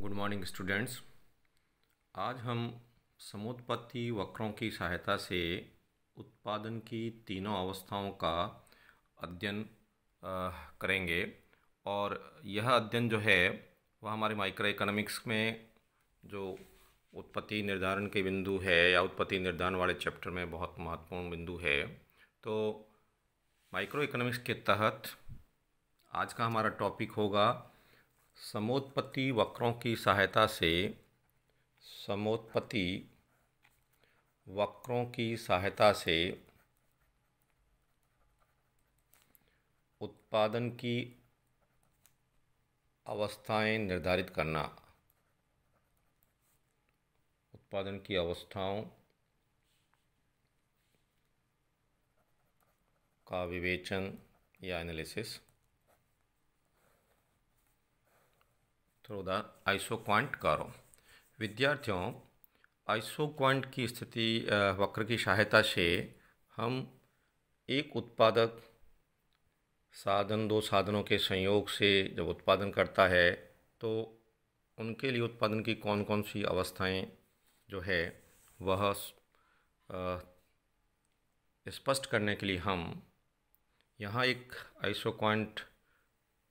Good morning students. आज हम समोत्पत्ति वक्रों की सहायता से उत्पादन की तीनों अवस्थाओं का अध्ययन करेंगे। और यह अध्ययन जो है वह हमारे माइक्रो इकोनॉमिक्स में जो उत्पत्ति निर्धारण के बिंदु है या उत्पत्ति निर्धारण वाले चैप्टर में बहुत महत्वपूर्ण बिंदु है। तो माइक्रो इकोनॉमिक्स के तहत आज का हमारा टॉपिक होगा समोत्पत्ति वक्रों की सहायता से समोत्पत्ति वक्रों की सहायता से उत्पादन की अवस्थाएं निर्धारित करना। उत्पादन की अवस्थाओं का विवेचन या analysis through the isoquant curve. विद्यार्थियों, आइसोक्वांट की स्थिति वक्र की सहायता से हम एक उत्पादक दो साधनों के संयोग से जब उत्पादन करता है तो उनके लिए उत्पादन की कौन कौन सी अवस्थाएं जो है वह स्पष्ट करने के लिए हम यहाँ एक आइसोक्वांट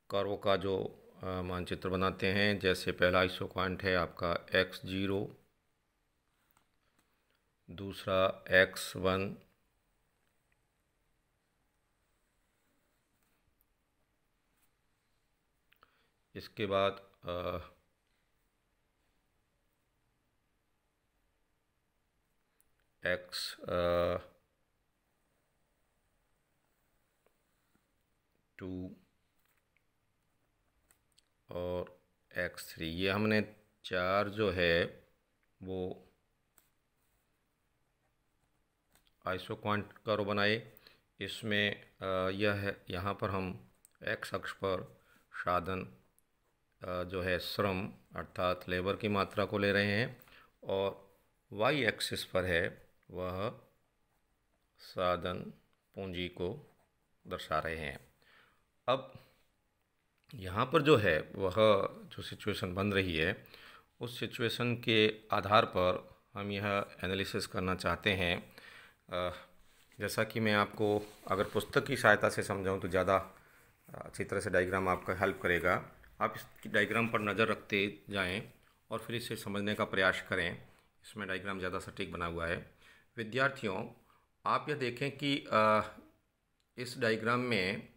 कर्व का जो मानचित्र बनाते हैं। जैसे पहला आइसोक्वांट है आपका x0, दूसरा x1, इसके बाद x2 और x3। ये हमने चार जो है वो आइसोक्वांट कर्व बनाए। इसमें यह यहाँ पर हम x अक्ष पर साधन जो है श्रम अर्थात लेबर की मात्रा को ले रहे हैं और y एक्सिस पर है वह साधन पूंजी को दर्शा रहे हैं। अब यहाँ पर जो है वह जो सिचुएशन बन रही है उस सिचुएशन के आधार पर हम यह एनालिसिस करना चाहते हैं। जैसा कि मैं आपको अगर पुस्तक की सहायता से समझाऊं तो ज़्यादा अच्छी तरह से डायग्राम आपका हेल्प करेगा। आप इस डायग्राम पर नज़र रखते जाएं और फिर इसे समझने का प्रयास करें। इसमें डायग्राम ज़्यादा सटीक बना हुआ है। विद्यार्थियों, आप यह देखें कि इस डायग्राम में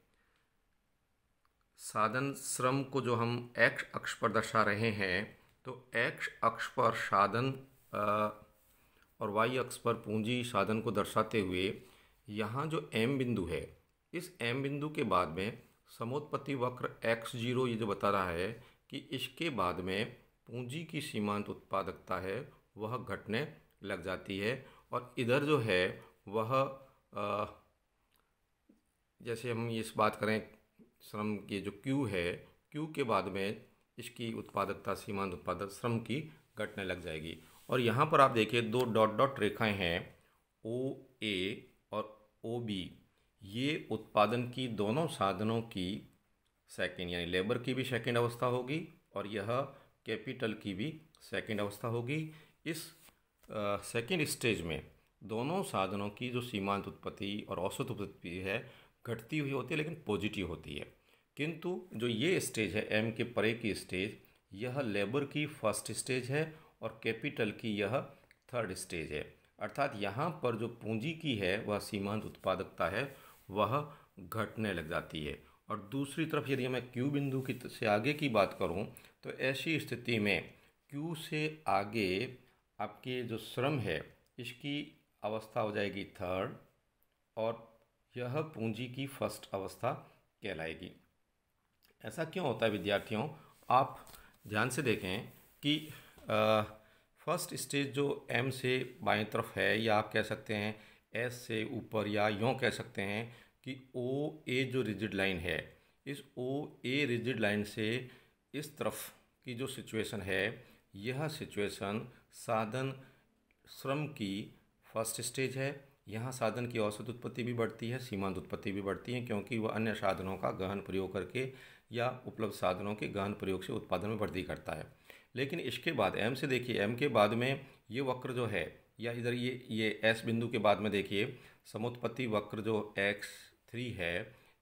साधन श्रम को जो हम x अक्ष पर दर्शा रहे हैं तो x अक्ष पर साधन और y अक्ष पर पूंजी साधन को दर्शाते हुए यहाँ जो m बिंदु है, इस m बिंदु के बाद में समोत्पत्ति वक्र x0 ये जो बता रहा है कि इसके बाद में पूंजी की सीमांत उत्पादकता है वह घटने लग जाती है। और इधर जो है वह जैसे हम इस बात करें श्रम की जो Q है, Q के बाद में इसकी उत्पादकता सीमांत उत्पादक श्रम की घटने लग जाएगी। और यहाँ पर आप देखिए दो डॉट डॉट रेखाएं हैं OA और OB। ये उत्पादन की दोनों साधनों की सेकंड यानी लेबर की भी सेकंड अवस्था होगी और यह कैपिटल की भी सेकंड अवस्था होगी। इस सेकंड स्टेज में दोनों साधनों की जो सीमांत उत्पत्ति और औसत उत्पत्ति है घटती हुई होती है लेकिन पॉजिटिव होती है। किंतु जो ये स्टेज है m के परे की स्टेज, यह लेबर की फर्स्ट स्टेज है और कैपिटल की यह थर्ड स्टेज है। अर्थात यहाँ पर जो पूंजी की है वह सीमांत उत्पादकता है वह घटने लग जाती है। और दूसरी तरफ यदि मैं Q बिंदु की से आगे की बात करूँ तो ऐसी स्थिति में Q से आगे आपके जो श्रम है इसकी अवस्था हो जाएगी थर्ड और यह पूंजी की फर्स्ट अवस्था कहलाएगी। ऐसा क्यों होता है विद्यार्थियों? आप ध्यान से देखें कि फर्स्ट स्टेज जो M से बाईं तरफ है या आप कह सकते हैं S से ऊपर या यूँ कह सकते हैं कि OA जो रिजिड लाइन है, इस OA रिजिड लाइन से इस तरफ की जो सिचुएशन है यह सिचुएशन साधन श्रम की फर्स्ट स्टेज है। यहाँ साधन की औसत उत्पत्ति भी बढ़ती है, सीमांत उत्पत्ति भी बढ़ती है क्योंकि वह अन्य साधनों का गहन प्रयोग करके या उपलब्ध साधनों के गहन प्रयोग से उत्पादन में वृद्धि करता है। लेकिन इसके बाद एम से देखिए, एम के बाद में ये वक्र जो है, या इधर ये एस बिंदु के बाद में देखिए समुत्पत्ति वक्र जो x3 है,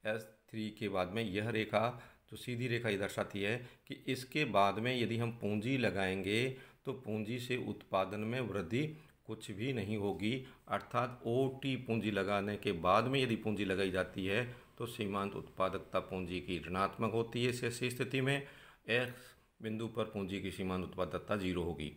S3 के बाद में यह रेखा जो सीधी रेखा ये दर्शाती है कि इसके बाद में यदि हम पूंजी लगाएंगे तो पूंजी से उत्पादन में वृद्धि कुछ भी नहीं होगी। अर्थात OT पूंजी लगाने के बाद में यदि पूंजी लगाई जाती है तो सीमांत उत्पादकता पूंजी की ऋणात्मक होती है। ऐसी स्थिति में एक्स बिंदु पर पूंजी की सीमांत उत्पादकता 0 होगी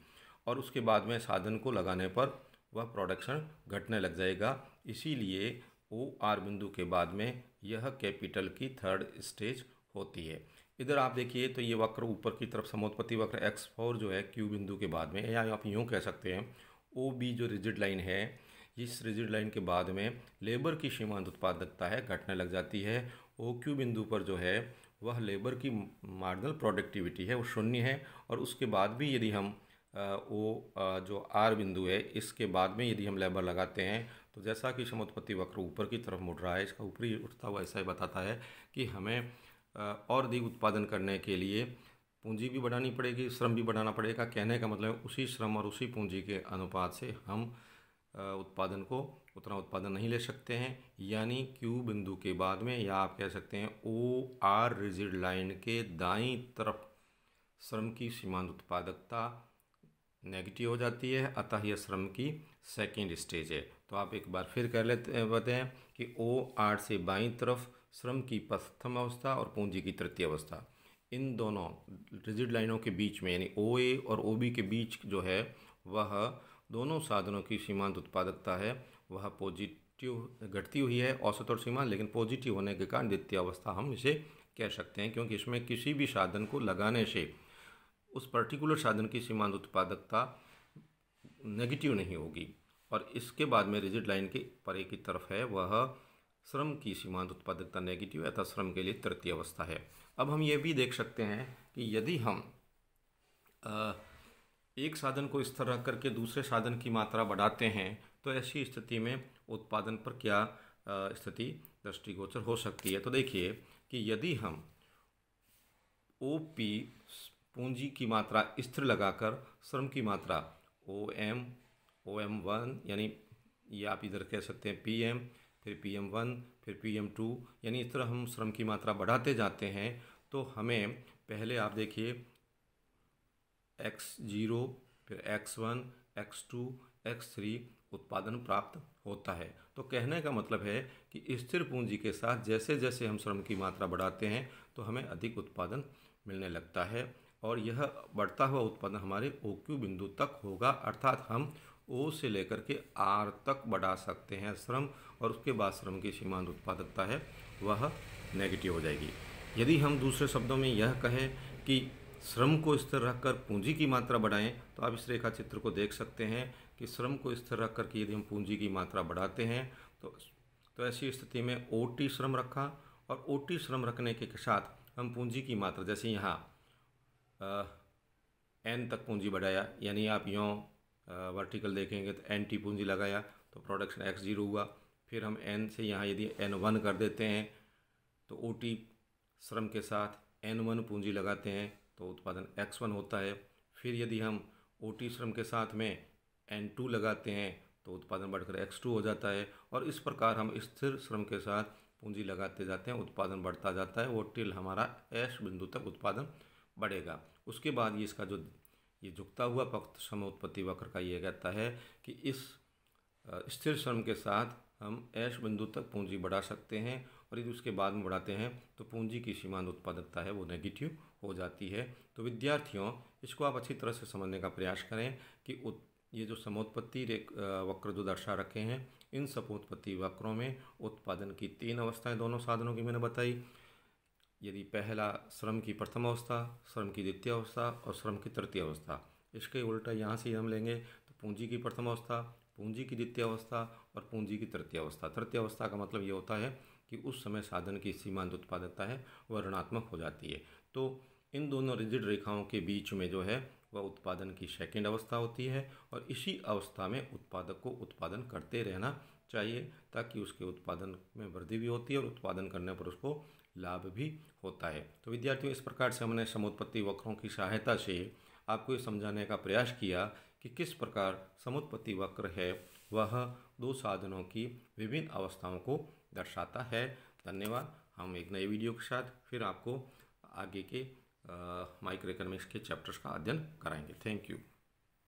और उसके बाद में साधन को लगाने पर वह प्रोडक्शन घटने लग जाएगा। इसीलिए OR बिंदु के बाद में यह कैपिटल की थर्ड स्टेज होती है। इधर आप देखिए तो ये वक्र ऊपर की तरफ समुत्पत्ति वक्र x4 जो है Q बिंदु के बाद में, या आप यूँ कह सकते हैं OB जो रिजिड लाइन है, इस रिजिड लाइन के बाद में लेबर की सीमांत उत्पादकता है घटने लग जाती है। OQ बिंदु पर जो है वह लेबर की मार्जिनल प्रोडक्टिविटी है वो 0 है। और उसके बाद भी यदि हम जो R बिंदु है इसके बाद में यदि हम लेबर लगाते हैं तो जैसा कि समुत्पत्ति वक्र ऊपर की तरफ मुड़ रहा है, इसका ऊपरी उठता हुआ ऐसा ही बताता है कि हमें और अधिक उत्पादन करने के लिए पूंजी भी बढ़ानी पड़ेगी, श्रम भी बढ़ाना पड़ेगा। कहने का मतलब उसी श्रम और उसी पूंजी के अनुपात से हम उत्पादन को उतना उत्पादन नहीं ले सकते हैं। यानी Q बिंदु के बाद में, या आप कह सकते हैं OR रिजिड लाइन के दाईं तरफ श्रम की सीमांत उत्पादकता नेगेटिव हो जाती है, अतः यह श्रम की सेकेंड स्टेज है। तो आप एक बार फिर कर लेते हैं कि OR से बाईं तरफ श्रम की प्रथम अवस्था और पूंजी की तृतीय अवस्था, इन दोनों रिजिड लाइनों के बीच में यानी OA और OB के बीच जो है वह दोनों साधनों की सीमांत उत्पादकता है वह पॉजिटिव घटती हुई है, औसत और सीमांत, लेकिन पॉजिटिव होने के कारण द्वितीय अवस्था हम इसे कह सकते हैं, क्योंकि इसमें किसी भी साधन को लगाने से उस पर्टिकुलर साधन की सीमांत उत्पादकता नेगेटिव नहीं होगी। और इसके बाद में रिजिड लाइन के परे की तरफ है वह श्रम की सीमांत उत्पादकता नेगेटिव है, अतः श्रम के लिए तृतीय अवस्था है। अब हम ये भी देख सकते हैं कि यदि हम एक साधन को इस तरह करके दूसरे साधन की मात्रा बढ़ाते हैं तो ऐसी स्थिति में उत्पादन पर क्या स्थिति दृष्टिगोचर हो सकती है। तो देखिए कि यदि हम OP पूंजी की मात्रा स्थिर लगाकर श्रम की मात्रा OM1 यानी ये आप इधर कह सकते हैं PM, फिर PM1, फिर PM2, यानी इस तरह हम श्रम की मात्रा बढ़ाते जाते हैं तो हमें पहले आप देखिए x0, फिर x1, x2, x3 उत्पादन प्राप्त होता है। तो कहने का मतलब है कि स्थिर पूंजी के साथ जैसे जैसे हम श्रम की मात्रा बढ़ाते हैं तो हमें अधिक उत्पादन मिलने लगता है और यह बढ़ता हुआ उत्पादन हमारे OQ बिंदु तक होगा। अर्थात हम O से लेकर के R तक बढ़ा सकते हैं श्रम, और उसके बाद श्रम की सीमांत उत्पादकता है वह नेगेटिव हो जाएगी। यदि हम दूसरे शब्दों में यह कहें कि श्रम को स्थिर रखकर पूंजी की मात्रा बढ़ाएं तो आप इस रेखा चित्र को देख सकते हैं कि श्रम को स्थिर रख कर के यदि हम पूंजी की मात्रा बढ़ाते हैं तो ऐसी स्थिति में OT श्रम रखा, और OT श्रम रखने के साथ हम पूंजी की मात्रा जैसे यहाँ N तक पूंजी बढ़ाया, यानी आप यूँ वर्टिकल देखेंगे तो NT पूंजी लगाया तो प्रोडक्शन x0 हुआ। फिर हम N से यहाँ यदि N1 कर देते हैं तो OT श्रम के साथ N1 पूंजी लगाते हैं तो उत्पादन x1 होता है। फिर यदि हम OT श्रम के साथ में N2 लगाते हैं तो उत्पादन बढ़कर x2 हो जाता है, और इस प्रकार हम स्थिर श्रम के साथ पूंजी लगाते जाते हैं, उत्पादन बढ़ता जाता है, वो टिल हमारा S बिंदु तक उत्पादन बढ़ेगा। उसके बाद ये इसका जो ये झुकता हुआ पक्ष समुत्पत्ति वक्र का ये कहता है कि इस स्थिर श्रम के साथ हम S बिंदु तक पूंजी बढ़ा सकते हैं, और यदि उसके बाद में बढ़ाते हैं तो पूंजी की सीमांत उत्पादकता है वो नेगेटिव हो जाती है। तो विद्यार्थियों इसको आप अच्छी तरह से समझने का प्रयास करें कि ये जो समुत्पत्ति वक्र जो दर्शा रखे हैं, इन समुत्पत्ति वक्रों में उत्पादन की 3 अवस्थाएं दोनों साधनों की मैंने बताई। यदि पहला श्रम की प्रथम अवस्था, श्रम की द्वितीय अवस्था और श्रम की तृतीय अवस्था, इसके उल्टा यहाँ से हम लेंगे तो पूंजी की प्रथम अवस्था, पूंजी की द्वितीय अवस्था और पूंजी की तृतीय अवस्था। तृतीय अवस्था का मतलब ये होता है कि उस समय साधन की सीमांत उत्पादकता है वह ऋणात्मक हो जाती है। तो इन दोनों रिजिड रेखाओं के बीच में जो है वह उत्पादन की सेकंड अवस्था होती है और इसी अवस्था में उत्पादक को उत्पादन करते रहना चाहिए ताकि उसके उत्पादन में वृद्धि भी होती है और उत्पादन करने पर उसको लाभ भी होता है। तो विद्यार्थियों, इस प्रकार से हमने समुत्पत्ति वक्रों की सहायता से आपको ये समझाने का प्रयास किया कि किस प्रकार समुत्पत्ति वक्र है वह दो साधनों की विभिन्न अवस्थाओं को दर्शाता है। धन्यवाद। हम एक नए वीडियो के साथ फिर आपको आगे के माइक्रो इकोनॉमिक्स के चैप्टर्स का अध्ययन कराएंगे। Thank you.